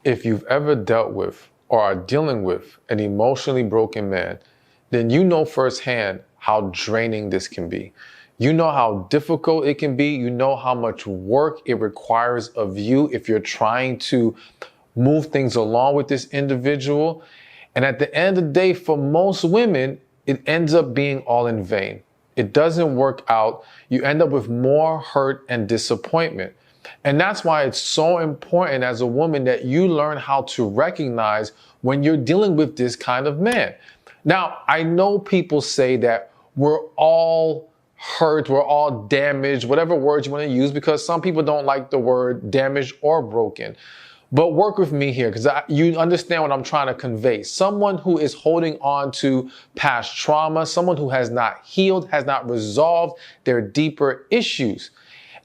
if you've ever dealt with or are dealing with an emotionally broken man, then you know firsthand how draining this can be. You know how difficult it can be. You know how much work it requires of you if you're trying to move things along with this individual. And at the end of the day, for most women, it ends up being all in vain. It doesn't work out. You end up with more hurt and disappointment. And that's why it's so important as a woman that you learn how to recognize when you're dealing with this kind of man. Now, I know people say that we're all hurt, we're all damaged, whatever words you want to use, because some people don't like the word damaged or broken. But work with me here, because you understand what I'm trying to convey. Someone who is holding on to past trauma, someone who has not healed, has not resolved their deeper issues.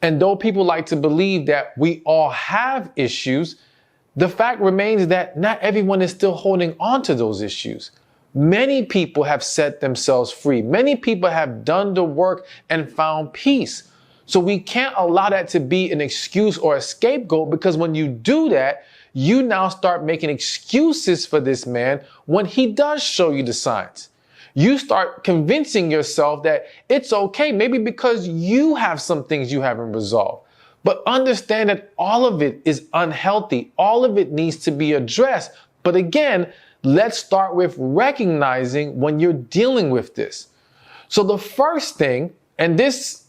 And though people like to believe that we all have issues, the fact remains that not everyone is still holding on to those issues. Many people have set themselves free. Many people have done the work and found peace. So we can't allow that to be an excuse or a scapegoat, because when you do that, you now start making excuses for this man when he does show you the signs. You start convincing yourself that it's okay, maybe because you have some things you haven't resolved. But understand that all of it is unhealthy. All of it needs to be addressed. But again, let's start with recognizing when you're dealing with this. So the first thing, and this,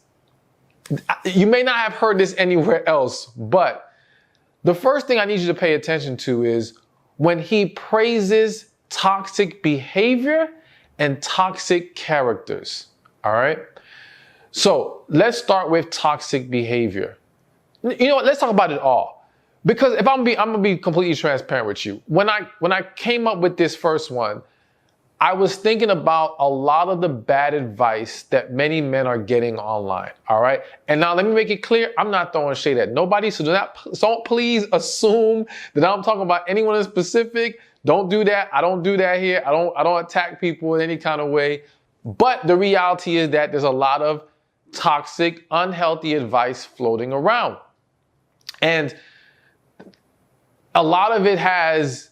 you may not have heard this anywhere else, but the first thing I need you to pay attention to is when he praises toxic behavior and toxic characters. All right. So let's start with toxic behavior. You know what? Let's talk about it all. Because if I'm gonna be completely transparent with you. When I came up with this first one, I was thinking about a lot of the bad advice that many men are getting online. All right. And now let me make it clear. I'm not throwing shade at nobody. So don't please assume that I'm talking about anyone in specific. Don't do that. I don't do that here. I don't attack people in any kind of way. But the reality is that there's a lot of toxic, unhealthy advice floating around. And a lot of it has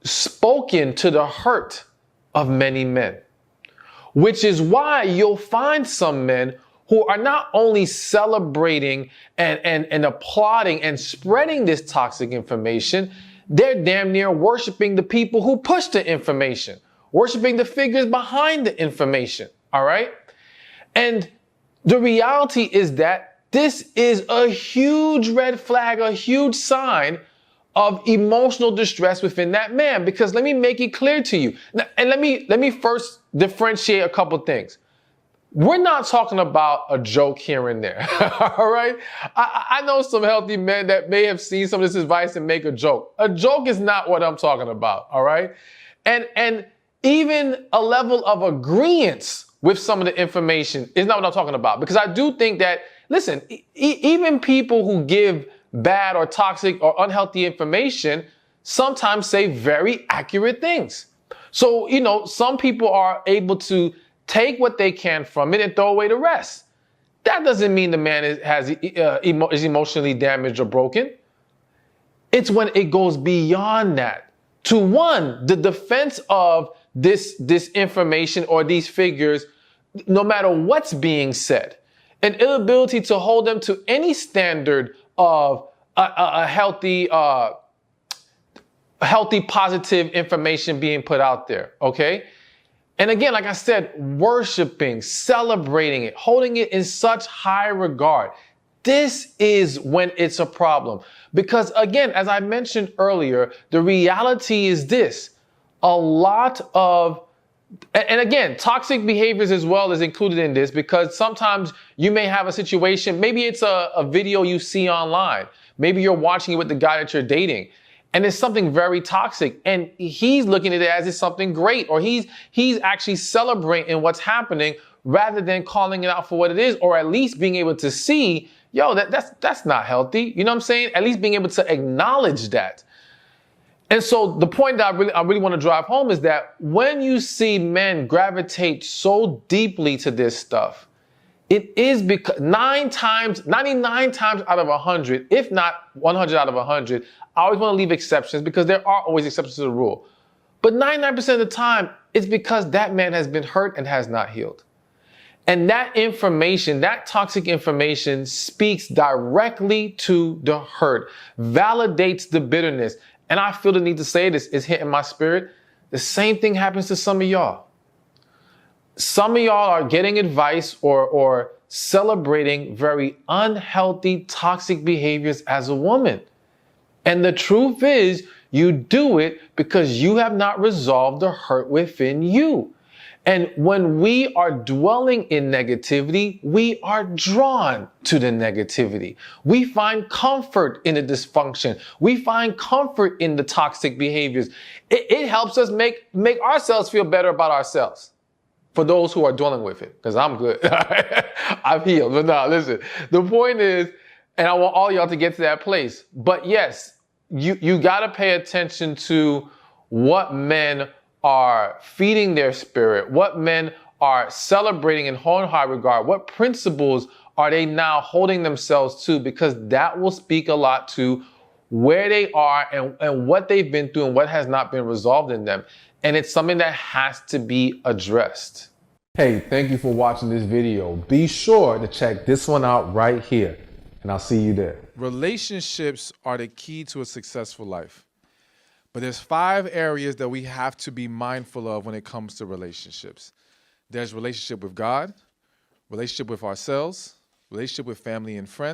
spoken to the hurt of many men, which is why you'll find some men who are not only celebrating and applauding and spreading this toxic information, they're damn near worshiping the people who push the information, worshiping the figures behind the information. All right. And the reality is that this is a huge red flag, a huge sign of emotional distress within that man. Because let me make it clear to you. Now, and let me first differentiate a couple things. We're not talking about a joke here and there. All right. I know some healthy men that may have seen some of this advice and make a joke. A joke is not what I'm talking about. All right. And even a level of agreeance with some of the information is not what I'm talking about. Because I do think that, listen, even people who give bad or toxic or unhealthy information sometimes say very accurate things. So, you know, some people are able to take what they can from it and throw away the rest. That doesn't mean the man is emotionally damaged or broken. It's when it goes beyond that to one, the defense of this information or these figures, no matter what's being said, an inability to hold them to any standard of a healthy, positive information being put out there. Okay. And again, like I said, worshiping, celebrating it, holding it in such high regard. This is when it's a problem. Because again, as I mentioned earlier, the reality is this: a lot of, and again, toxic behaviors as well is included in this, because sometimes you may have a situation, maybe it's a video you see online. Maybe you're watching it with the guy that you're dating, and it's something very toxic, and he's looking at it as it's something great, or he's actually celebrating what's happening rather than calling it out for what it is, or at least being able to see, yo, that's not healthy. You know what I'm saying? At least being able to acknowledge that. And so the point that I really want to drive home is that when you see men gravitate so deeply to this stuff, it is because 99 times out of 100, if not 100 out of 100, I always want to leave exceptions because there are always exceptions to the rule. But 99% of the time, it's because that man has been hurt and has not healed. And that information, that toxic information speaks directly to the hurt, validates the bitterness. And I feel the need to say this, it's hitting my spirit. The same thing happens to some of y'all. Some of y'all are getting advice or celebrating very unhealthy, toxic behaviors as a woman. And the truth is, you do it because you have not resolved the hurt within you. And when we are dwelling in negativity, we are drawn to the negativity. We find comfort in the dysfunction. We find comfort in the toxic behaviors. It helps us make ourselves feel better about ourselves. For those who are dwelling with it, because I'm good. I've healed. But no, listen, the point is, and I want all y'all to get to that place. But yes, you got to pay attention to what men are feeding their spirit, what men are celebrating in high regard, what principles are they now holding themselves to, because that will speak a lot to where they are and what they've been through and what has not been resolved in them. And it's something that has to be addressed. Hey, thank you for watching this video. Be sure to check this one out right here, and I'll see you there. Relationships are the key to a successful life. But there's 5 areas that we have to be mindful of when it comes to relationships. There's relationship with God, relationship with ourselves, relationship with family and friends,